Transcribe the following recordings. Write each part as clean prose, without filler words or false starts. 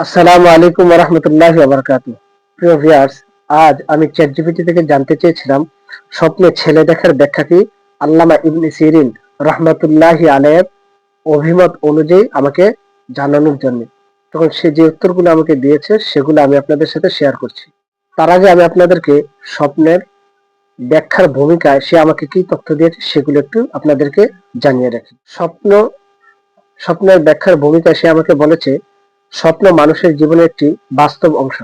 আসসালামু আলাইকুম ওয়া রাহমাতুল্লাহি ওয়া বারাকাতুহু। প্রিয় ভিউয়ার্স, আজ আমি চ্যাটজিপিটি থেকে জানতে চেয়েছিলাম স্বপ্নে ছেলে দেখার ব্যাখ্যা কি? আল্লামা ইবনে সিরিন রাহমাতুল্লাহি আলাইহির অভিমত অনুযায়ী আমাকে জানানোর জন্য। তখন সে যে উত্তরগুলো আমাকে দিয়েছে সেগুলো আমি আপনাদের সাথে শেয়ার করছি। তার আগে আমি আপনাদেরকে স্বপ্নের ব্যাখ্যার ভূমিকায় সে আমাকে কি তথ্য দিয়েছে সেগুলো একটু আপনাদেরকে জানিয়ে রাখি। স্বপ্নের ব্যাখ্যার ভূমিকায় সে আমাকে বলেছে, স্বপ্ন মানুষের জীবনের একটি বাস্তব অংশ,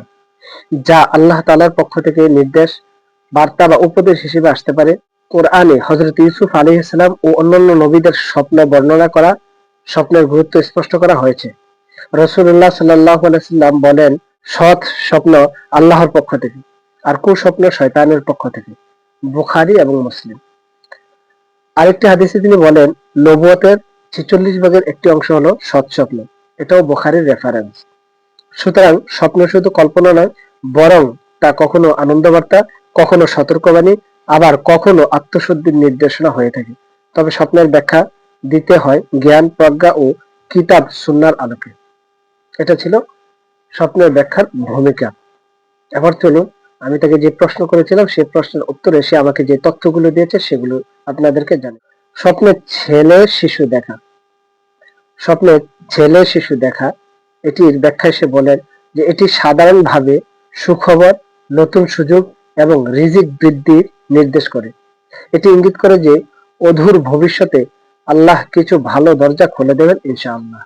যা আল্লাহ তাআলার পক্ষ থেকে নির্দেশ, বার্তা বা উপদেশ হিসেবে আসতে পারে। কোরআনে হযরত ইউসুফ আলাইহিস সালাম ও অন্যান্য নবীদের স্বপ্ন বর্ণনা করা স্বপ্নের গুরুত্ব স্পষ্ট করা হয়েছে। রাসূলুল্লাহ সাল্লাল্লাহু আলাইহি ওয়াসাল্লাম বলেন, সৎ স্বপ্ন আল্লাহর পক্ষ থেকে, আর কুস্বপ্ন শয়তানের পক্ষ থেকে। বুখারী এবং মুসলিম। আরেকটি হাদিসে তিনি বলেন, নবুয়তের ৪৬ ভাগের একটি অংশ হলো সৎ স্বপ্ন। এটাও বুখারীর রেফারেন্স। সুতরাং স্বপ্ন শুধু কল্পনা নয়, বরং তা কখনো আনন্দবার্তা, কখনো সতর্কবাণী, আবার কখনো আত্মশুদ্ধির নির্দেশনা হয়ে থাকে। তবে স্বপ্নের ব্যাখ্যা দিতে হয় জ্ঞান, প্রজ্ঞা ও কিতাব সুন্নাহর আলোকে। এটা ছিল স্বপ্নের ব্যাখ্যার ভূমিকা। এবার চলুন, আমি তাকে যে প্রশ্ন করেছিলাম সেই প্রশ্নের উত্তরে সে আমাকে যে তথ্যগুলো দিয়েছে সেগুলো আপনাদেরকে জানাই। স্বপ্নে ছেলে শিশু দেখা। স্বপ্নে ছেলে শিশু দেখা, এটির ব্যাখ্যায় সে বলেন যে এটি সাধারণভাবে সুখবর, নতুন সুযোগ এবং রিজিক বৃদ্ধির নির্দেশ করে। এটি ইঙ্গিত করে যে অদূর ভবিষ্যতে আল্লাহ কিছু ভালো দরজা খুলে দেবেন ইনশাআল্লাহ।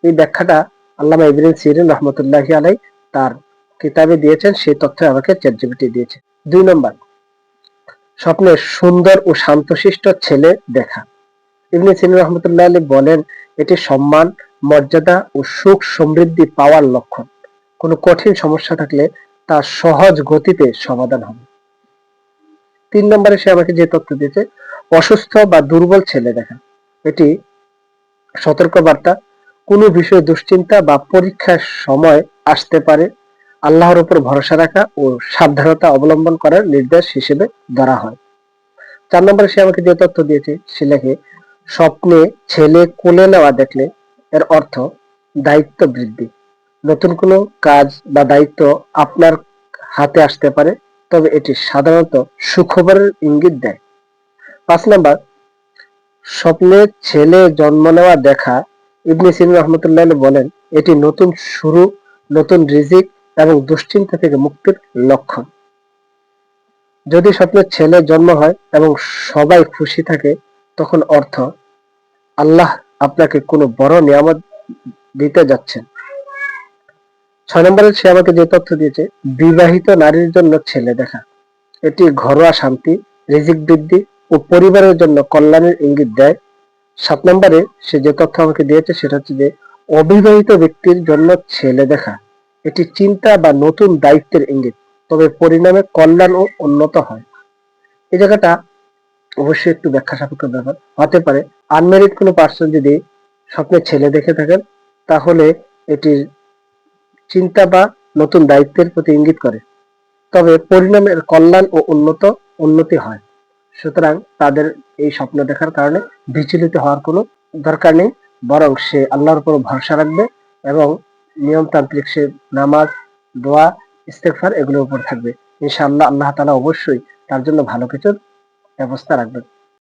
এই ব্যাখ্যাটা আল্লামা ইবনে সিরিন রাহমাতুল্লাহি আলাইহি তার কিতাবে দিয়েছেন, সেই তথ্য আমাকে চ্যাটজিপিটি দিয়েছে। ২ নম্বর, স্বপ্নে সুন্দর ও শান্তশিষ্ট ছেলে দেখা। ইবনে সিরিন রাহমাতুল্লাহি আলাইহি বলেন, এটি সম্মান, মর্যাদা ও সুখ সমৃদ্ধি পাওয়ার লক্ষণ। কোনো কঠিন সমস্যা থাকলে তা সহজ গতিতে সমাধান হবে। ৩ নম্বরে সে আমাকে যে তথ্য দিয়েছে, অসুস্থ বা দুর্বল ছেলে দেখা। এটি সতর্কবার্তা, কোনো বিষয়ে দুশ্চিন্তা বা পরীক্ষার সময় আসতে পারে। আল্লাহর উপর ভরসা রাখা ও সাবধানতা অবলম্বন করার নির্দেশ হিসেবে ধরা হয়। ৪ নম্বরে সে আমাকে যে তথ্য দিয়েছে সে লেখে, স্বপ্নে ছেলে কোলে নেওয়া দেখলে এর অর্থ দায়িত্ব বৃদ্ধি। নতুন কোনো কাজ বা দায়িত্ব আপনার হাতে আসতে পারে, তবে এটি সাধারণত সুখবরের ইঙ্গিত দেয়। ৫ নম্বর, স্বপ্নে ছেলে জন্ম নেওয়া দেখা। ইবনে সিরিন রাহমাতুল্লাহি আলাইহি বলেন, এটি নতুন শুরু, নতুন রিজিক এবং দুশ্চিন্তা থেকে মুক্তির লক্ষণ। যদি স্বপ্নে ছেলে জন্ম হয় এবং সবাই খুশি থাকে, তখন অর্থ আল্লাহ আপনাকে কোনো বড় নিয়ামত দিতে যাচ্ছেন। ৬ নম্বরে সে আমাকে যে তথ্য দিয়েছে, বিবাহিত নারীর জন্য ছেলে দেখা। এটি ঘরোয়া শান্তি, রিজিক বৃদ্ধি ও পরিবারের জন্য কল্যাণের ইঙ্গিত দেয়। ৭ নম্বরে সে যে তথ্য আমাকে দিয়েছে সেটা হচ্ছে যে অবিবাহিত ব্যক্তির জন্য ছেলে দেখা। এটি চিন্তা বা নতুন দায়িত্বের ইঙ্গিত, তবে পরিণামে কল্যাণ ও উন্নত হয়। এই জায়গাটা অবশ্যই একটু ব্যাখ্যা সাপেক্ষ ব্যাপার হতে পারে। আনম্যারিড কোনো পার্সন যদি স্বপ্নে ছেলে দেখে থাকেন, তাহলে এটির চিন্তা বা নতুন দায়িত্বের প্রতি ইঙ্গিত করে, তবে পরিণামের কল্যাণ ও উন্নতি হয়। সুতরাং তাদের এই স্বপ্ন দেখার কারণে বিচলিত হওয়ার কোনো দরকার নেই, বরং সে আল্লাহর উপর ভরসা রাখবে এবং নিয়মতান্ত্রিক সে নামাজ, দোয়া, ইস্তেগফার এগুলোর উপর থাকবে। ইনশাআল্লাহ আল্লাহ তাআলা অবশ্যই তার জন্য ভালো কিছুর ব্যবস্থা রাখবেন।